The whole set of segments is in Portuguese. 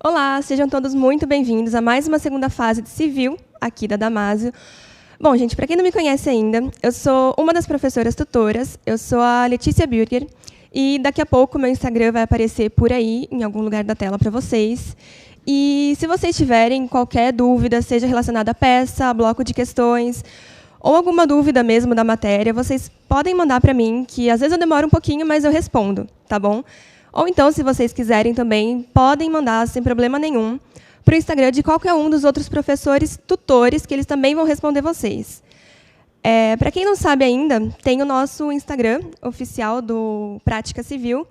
Olá, sejam todos muito bem-vindos a mais uma segunda fase de Civil, aqui da Damásio. Bom, gente, para quem não me conhece ainda, eu sou uma das professoras tutoras, eu sou a Letícia Bürger, e daqui a pouco meu Instagram vai aparecer por aí, em algum lugar da tela para vocês. E se vocês tiverem qualquer dúvida, seja relacionada à peça, a bloco de questões, ou alguma dúvida mesmo da matéria, vocês podem mandar para mim, que às vezes eu demoro um pouquinho, mas eu respondo, tá bom? Ou então, se vocês quiserem também, podem mandar, sem problema nenhum, para o Instagram de qualquer um dos outros professores tutores, que eles também vão responder vocês. Para quem não sabe ainda, tem o nosso Instagram oficial do Prática Civil,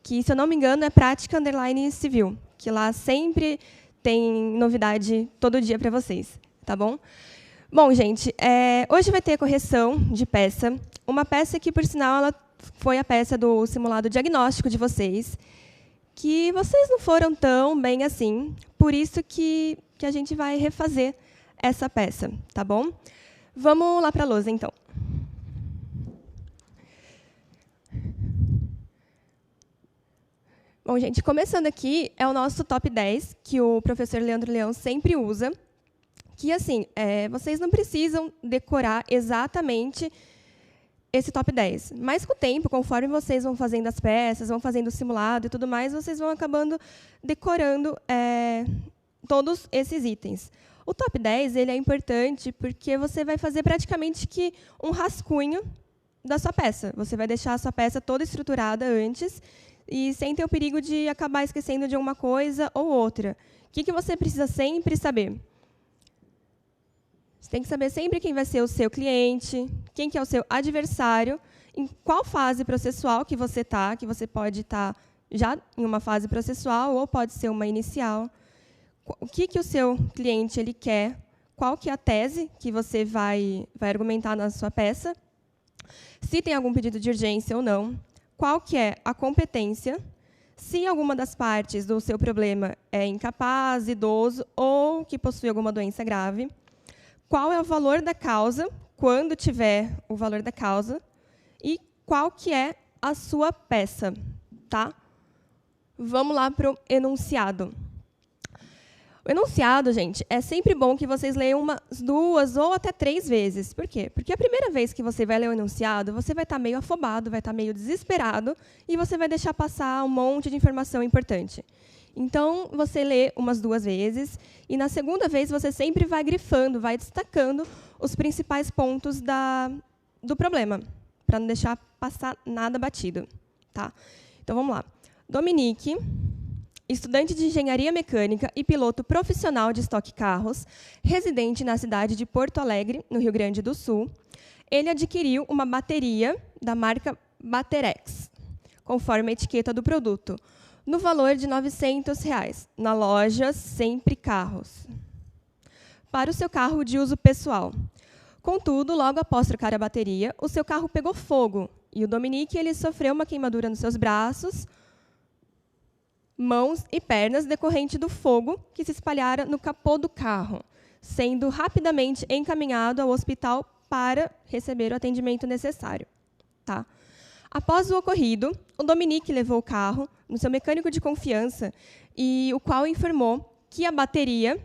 que, se eu não me engano, é Prática_Civil, que lá sempre tem novidade todo dia para vocês, tá bom? Bom, gente, hoje vai ter a correção de peça, uma peça que, por sinal, ela foi a peça do simulado diagnóstico de vocês, que vocês não foram tão bem assim, por isso que a gente vai refazer essa peça, tá bom? Vamos lá para a lousa, então. Bom, gente, começando aqui, é o nosso top 10, que o professor Leandro Leão sempre usa, que, assim, vocês não precisam decorar exatamente esse top 10. Mas, com o tempo, conforme vocês vão fazendo as peças, vão fazendo o simulado e tudo mais, vocês vão acabando decorando todos esses itens. O top 10 ele é importante porque você vai fazer praticamente que um rascunho da sua peça. Você vai deixar a sua peça toda estruturada antes e sem ter o perigo de acabar esquecendo de uma coisa ou outra. O que você precisa sempre saber? Você tem que saber sempre quem vai ser o seu cliente, quem que é o seu adversário, em qual fase processual que você está, que você pode estar já em uma fase processual ou pode ser uma inicial. O que o seu cliente ele quer, qual que é a tese que você vai argumentar na sua peça, se tem algum pedido de urgência ou não, qual que é a competência, se alguma das partes do seu problema é incapaz, idoso ou que possui alguma doença grave, qual é o valor da causa, quando tiver o valor da causa, e qual que é a sua peça, tá? Vamos lá para o enunciado. O enunciado, gente, é sempre bom que vocês leiam umas 2 ou até 3 vezes. Por quê? Porque a primeira vez que você vai ler o enunciado, você vai estar meio afobado, vai estar meio desesperado, e você vai deixar passar um monte de informação importante. Então, você lê umas 2 vezes, e na segunda vez você sempre vai grifando, vai destacando os principais pontos do problema, para não deixar passar nada batido. Tá? Então, vamos lá. Dominique, estudante de engenharia mecânica e piloto profissional de estoque carros, residente na cidade de Porto Alegre, no Rio Grande do Sul, ele adquiriu uma bateria da marca Baterex, conforme a etiqueta do produto, no valor de R$ 900, na loja Sempre Carros, para o seu carro de uso pessoal. Contudo, logo após trocar a bateria, o seu carro pegou fogo e o Dominique ele sofreu uma queimadura nos seus braços, mãos e pernas decorrente do fogo que se espalhara no capô do carro, sendo rapidamente encaminhado ao hospital para receber o atendimento necessário. Tá? Após o ocorrido, o Dominique levou o carro no seu mecânico de confiança, e o qual informou que a bateria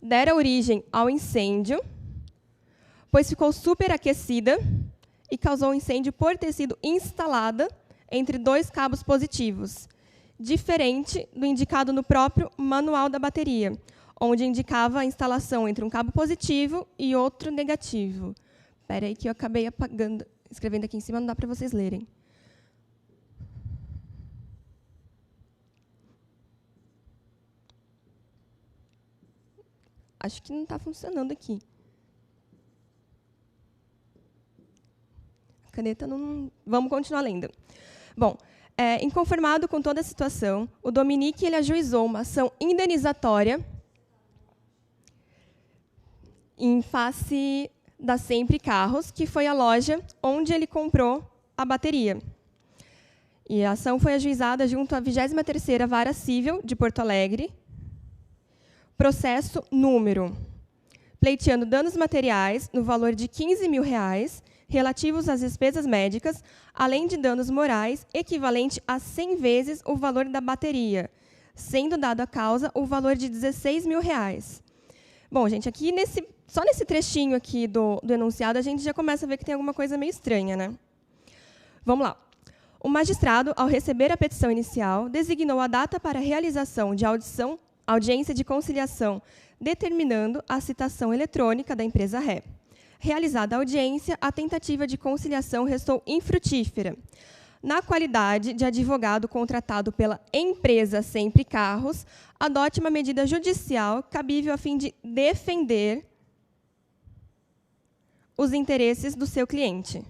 dera origem ao incêndio, pois ficou superaquecida e causou um incêndio por ter sido instalada entre 2 cabos positivos, diferente do indicado no próprio manual da bateria, onde indicava a instalação entre um cabo positivo e outro negativo. Espera aí que eu acabei apagando, escrevendo aqui em cima, não dá para vocês lerem. Acho que não está funcionando aqui. A caneta não... Vamos continuar lendo. Bom, inconformado com toda a situação, o Dominique ele ajuizou uma ação indenizatória em face da Sempre Carros, que foi a loja onde ele comprou a bateria. E a ação foi ajuizada junto à 23ª Vara Civil de Porto Alegre, processo número, pleiteando danos materiais no valor de R$ 15.000, relativos às despesas médicas, além de danos morais equivalente a 100 vezes o valor da bateria, sendo dado à causa o valor de R$16 mil. Bom, gente, aqui só nesse trechinho aqui do enunciado, a gente já começa a ver que tem alguma coisa meio estranha, né? Vamos lá. O magistrado, ao receber a petição inicial, designou a data para a realização de audiência de conciliação, determinando a citação eletrônica da empresa ré. Realizada a audiência, a tentativa de conciliação restou infrutífera. Na qualidade de advogado contratado pela empresa Sempre Carros, adote uma medida judicial cabível a fim de defender os interesses do seu cliente.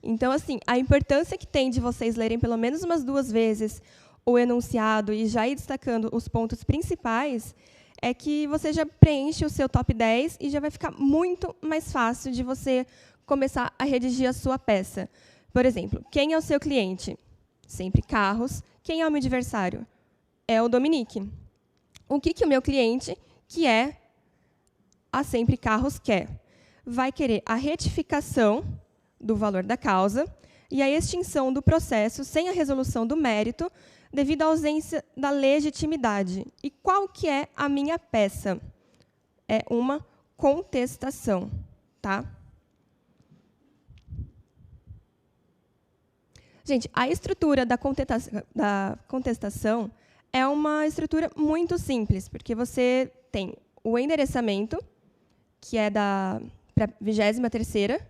Então, assim, a importância que tem de vocês lerem pelo menos umas 2 vezes o enunciado e já ir destacando os pontos principais é que você já preenche o seu top 10 e já vai ficar muito mais fácil de você começar a redigir a sua peça. Por exemplo, quem é o seu cliente? Sempre Carros. Quem é o meu adversário? É o Dominique. O que o meu cliente, que é a Sempre Carros, quer? Vai querer a retificação do valor da causa e a extinção do processo sem a resolução do mérito devido à ausência da legitimidade. E qual que é a minha peça? É uma contestação, tá? Gente, a estrutura da contestação é uma estrutura muito simples, porque você tem o endereçamento, que é para a 23ª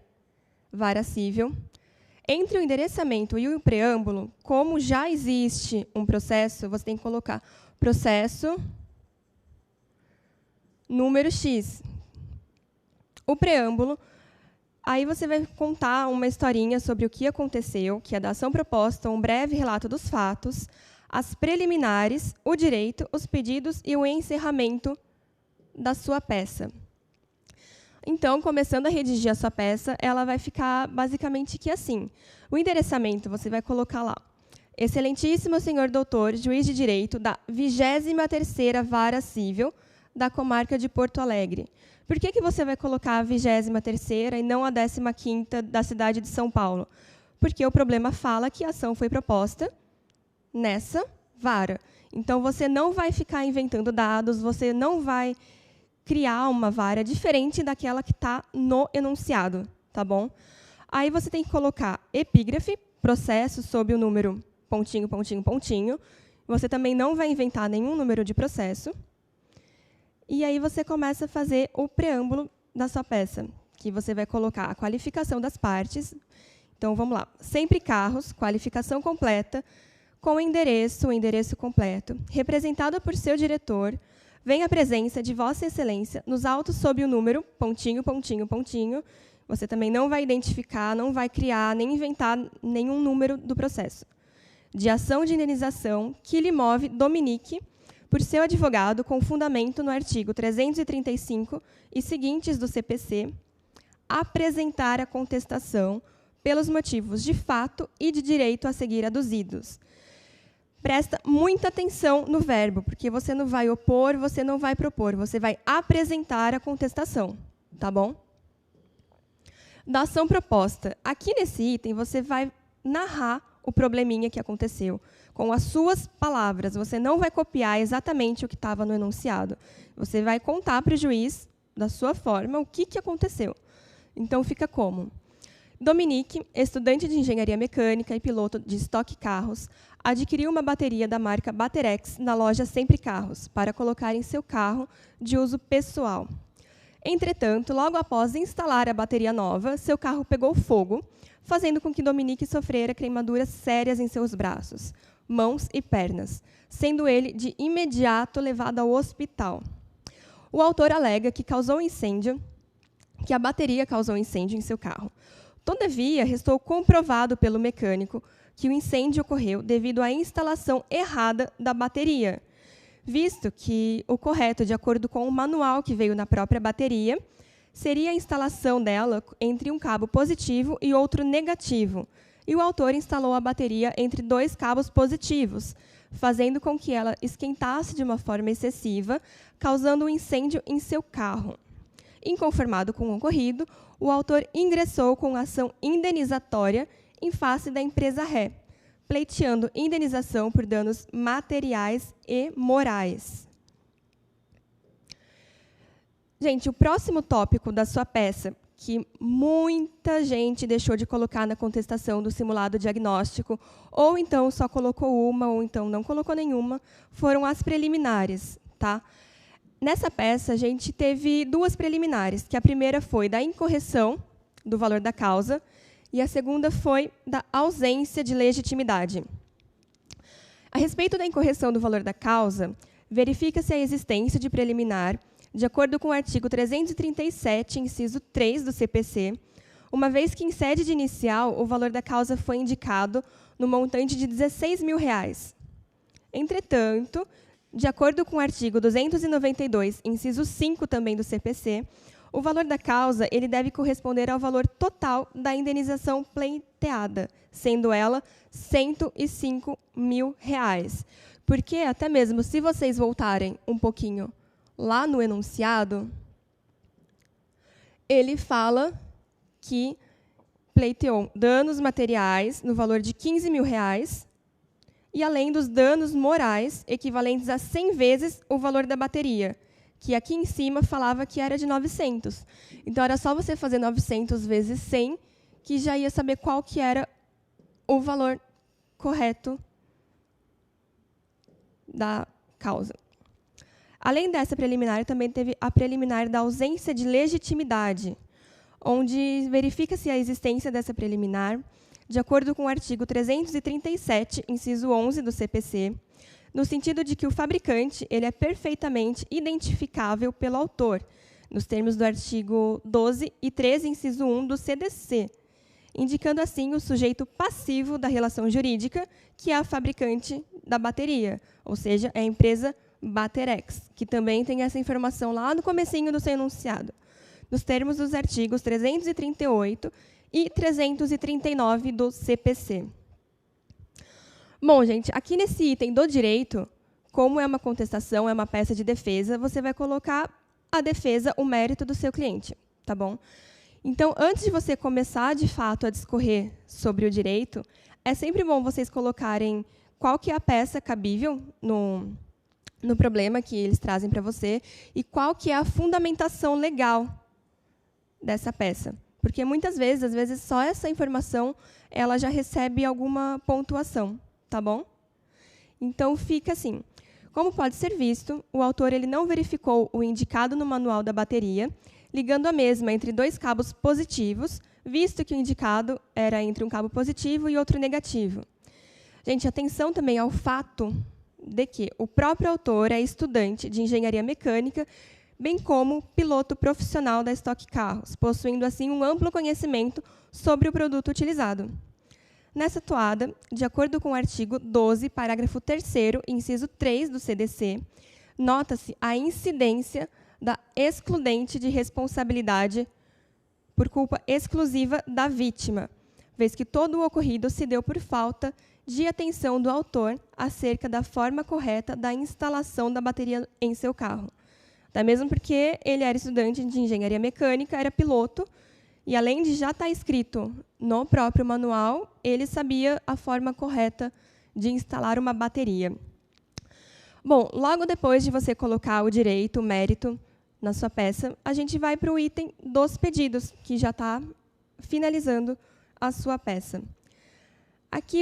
vara civil. Entre o endereçamento e o preâmbulo, como já existe um processo, você tem que colocar processo número X. O preâmbulo, aí você vai contar uma historinha sobre o que aconteceu, que é da ação proposta, um breve relato dos fatos, as preliminares, o direito, os pedidos e o encerramento da sua peça. Então, começando a redigir a sua peça, ela vai ficar basicamente que assim. O endereçamento, você vai colocar lá. Excelentíssimo senhor doutor, juiz de direito da 23ª Vara Civil da comarca de Porto Alegre. Por que você vai colocar a 23ª e não a 15ª da cidade de São Paulo? Porque o problema fala que a ação foi proposta nessa vara. Então, você não vai ficar inventando dados, você não vai criar uma vara diferente daquela que está no enunciado, tá bom? Aí você tem que colocar epígrafe, processo sob o número pontinho, pontinho, pontinho. Você também não vai inventar nenhum número de processo. E aí você começa a fazer o preâmbulo da sua peça, que você vai colocar a qualificação das partes. Então, vamos lá. Sempre Carros, qualificação completa, com o endereço completo, representado por seu diretor, vem a presença de Vossa Excelência nos autos sob o número, pontinho, pontinho, pontinho. Você também não vai identificar, não vai criar, nem inventar nenhum número do processo. De ação de indenização que lhe move Dominique, por seu advogado, com fundamento no artigo 335 e seguintes do CPC, apresentar a contestação pelos motivos de fato e de direito a seguir aduzidos. Presta muita atenção no verbo, porque você não vai opor, você não vai propor, você vai apresentar a contestação, tá bom? Da ação proposta. Aqui nesse item, você vai narrar o probleminha que aconteceu, com as suas palavras. Você não vai copiar exatamente o que estava no enunciado. Você vai contar para o juiz, da sua forma, o que aconteceu. Então, fica como? Dominique, estudante de engenharia mecânica e piloto de estoque carros, adquiriu uma bateria da marca Baterex na loja Sempre Carros, para colocar em seu carro de uso pessoal. Entretanto, logo após instalar a bateria nova, seu carro pegou fogo, fazendo com que Dominique sofrera queimaduras sérias em seus braços, mãos e pernas, sendo ele de imediato levado ao hospital. O autor alega que a bateria causou incêndio em seu carro. Todavia, restou comprovado pelo mecânico que o incêndio ocorreu devido à instalação errada da bateria, visto que o correto, de acordo com o manual que veio na própria bateria, seria a instalação dela entre um cabo positivo e outro negativo, e o autor instalou a bateria entre 2 cabos positivos, fazendo com que ela esquentasse de uma forma excessiva, causando um incêndio em seu carro. Inconformado com o ocorrido, o autor ingressou com ação indenizatória em face da empresa ré, pleiteando indenização por danos materiais e morais. Gente, o próximo tópico da sua peça, que muita gente deixou de colocar na contestação do simulado diagnóstico, ou então só colocou uma, ou então não colocou nenhuma, foram as preliminares, tá? Nessa peça, a gente teve duas preliminares, que a primeira foi da incorreção do valor da causa, e a segunda foi da ausência de legitimidade. A respeito da incorreção do valor da causa, verifica-se a existência de preliminar, de acordo com o artigo 337, inciso 3 do CPC, uma vez que, em sede de inicial, o valor da causa foi indicado no montante de R$16.000. Entretanto, de acordo com o artigo 292, inciso 5 também do CPC, o valor da causa ele deve corresponder ao valor total da indenização pleiteada, sendo ela R$105.000. Porque, até mesmo se vocês voltarem um pouquinho lá no enunciado, ele fala que pleiteou danos materiais no valor de R$15.000 e além dos danos morais equivalentes a 100 vezes o valor da bateria, que aqui em cima falava que era de 900. Então, era só você fazer 900 vezes 100, que já ia saber qual que era o valor correto da causa. Além dessa preliminar, também teve a preliminar da ausência de legitimidade, onde verifica-se a existência dessa preliminar, de acordo com o artigo 337, inciso 11 do CPC, no sentido de que o fabricante ele é perfeitamente identificável pelo autor, nos termos do artigo 12 e 13, inciso 1 do CDC, indicando assim o sujeito passivo da relação jurídica, que é a fabricante da bateria, ou seja, é a empresa Baterex, que também tem essa informação lá no comecinho do seu enunciado, nos termos dos artigos 338 e 339 do CPC. Bom, gente, aqui nesse item do direito, como é uma contestação, é uma peça de defesa, você vai colocar a defesa, o mérito do seu cliente, tá bom? Então, antes de você começar, de fato, a discorrer sobre o direito, é sempre bom vocês colocarem qual que é a peça cabível no problema que eles trazem para você e qual que é a fundamentação legal dessa peça. Porque, muitas vezes, às vezes, só essa informação ela já recebe alguma pontuação, tá bom? Então, fica assim. Como pode ser visto, o autor ele não verificou o indicado no manual da bateria, ligando a mesma entre dois cabos positivos, visto que o indicado era entre um cabo positivo e outro negativo. Gente, atenção também ao fato de que o próprio autor é estudante de engenharia mecânica, bem como piloto profissional da Stock Carros, possuindo, assim, um amplo conhecimento sobre o produto utilizado. Nessa toada, de acordo com o artigo 12, parágrafo 3º, inciso 3 do CDC, nota-se a incidência da excludente de responsabilidade por culpa exclusiva da vítima, vez que todo o ocorrido se deu por falta de atenção do autor acerca da forma correta da instalação da bateria em seu carro. Até mesmo porque ele era estudante de engenharia mecânica, era piloto, e além de já estar escrito no próprio manual, ele sabia a forma correta de instalar uma bateria. Bom, logo depois de você colocar o direito, o mérito na sua peça, a gente vai para o item dos pedidos, que já está finalizando a sua peça. Aqui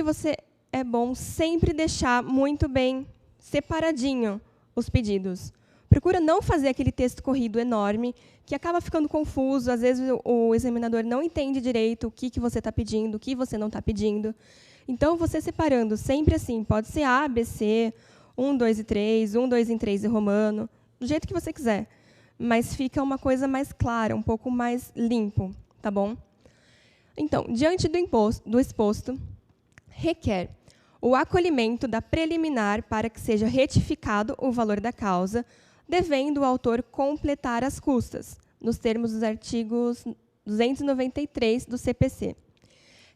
é bom sempre deixar muito bem separadinho os pedidos. Procura não fazer aquele texto corrido enorme, que acaba ficando confuso. Às vezes, o examinador não entende direito o que você está pedindo, o que você não está pedindo. Então, você separando sempre assim, pode ser A, B, C, 1, 2 e 3, 1, 2 e 3 e romano, do jeito que você quiser. Mas fica uma coisa mais clara, um pouco mais limpo, tá bom? Então, diante do exposto, requer o acolhimento da preliminar para que seja retificado o valor da causa, devendo o autor completar as custas, nos termos dos artigos 293 do CPC.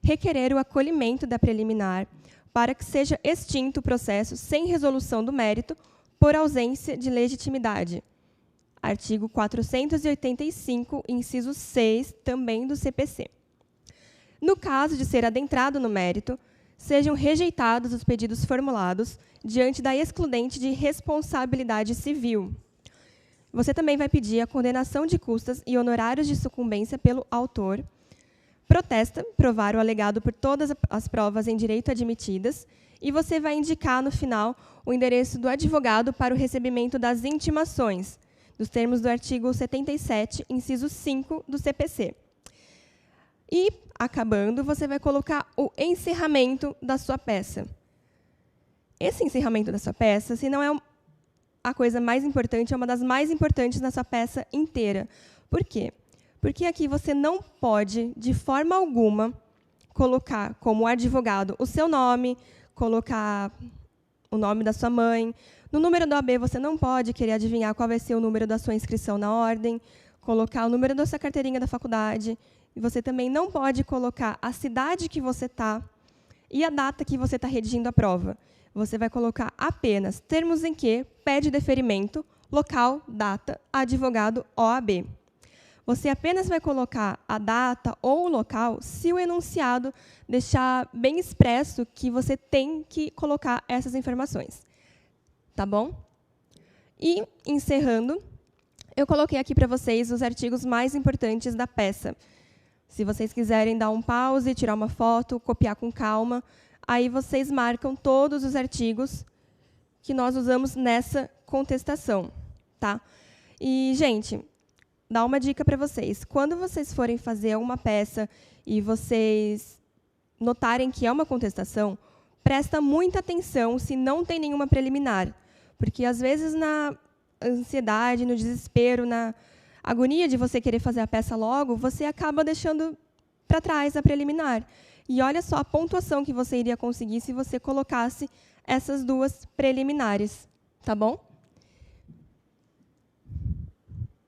Requerer o acolhimento da preliminar para que seja extinto o processo sem resolução do mérito por ausência de legitimidade. Artigo 485, inciso 6, também do CPC. No caso de ser adentrado no mérito, sejam rejeitados os pedidos formulados diante da excludente de responsabilidade civil. Você também vai pedir a condenação de custas e honorários de sucumbência pelo autor. Protesta, provar o alegado por todas as provas em direito admitidas, e você vai indicar, no final, o endereço do advogado para o recebimento das intimações, dos termos do artigo 77, inciso 5 do CPC. E, acabando, você vai colocar o encerramento da sua peça. Esse encerramento da sua peça, se não é a coisa mais importante, é uma das mais importantes na sua peça inteira. Por quê? Porque aqui você não pode, de forma alguma, colocar como advogado o seu nome, colocar o nome da sua mãe. No número da OAB, você não pode querer adivinhar qual vai ser o número da sua inscrição na ordem, colocar o número da sua carteirinha da faculdade. E você também não pode colocar a cidade que você está e a data que você está redigindo a prova. Você vai colocar apenas termos em que pede deferimento, local, data, advogado, OAB. Você apenas vai colocar a data ou o local se o enunciado deixar bem expresso que você tem que colocar essas informações. Tá bom? E, encerrando, eu coloquei aqui para vocês os artigos mais importantes da peça. Se vocês quiserem dar um pause, tirar uma foto, copiar com calma, aí vocês marcam todos os artigos que nós usamos nessa contestação. Tá? E, gente, dá uma dica para vocês. Quando vocês forem fazer uma peça e vocês notarem que é uma contestação, presta muita atenção se não tem nenhuma preliminar. Porque, às vezes, na ansiedade, no desespero, na agonia de você querer fazer a peça logo, você acaba deixando para trás a preliminar. E olha só a pontuação que você iria conseguir se você colocasse essas duas preliminares. Tá bom?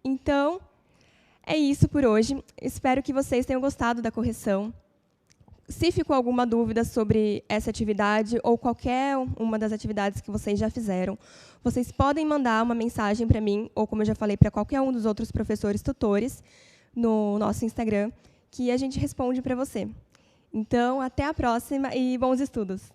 Então, é isso por hoje. Espero que vocês tenham gostado da correção. Se ficou alguma dúvida sobre essa atividade ou qualquer uma das atividades que vocês já fizeram, vocês podem mandar uma mensagem para mim, ou, como eu já falei, para qualquer um dos outros professores tutores no nosso Instagram, que a gente responde para você. Então, até a próxima e bons estudos!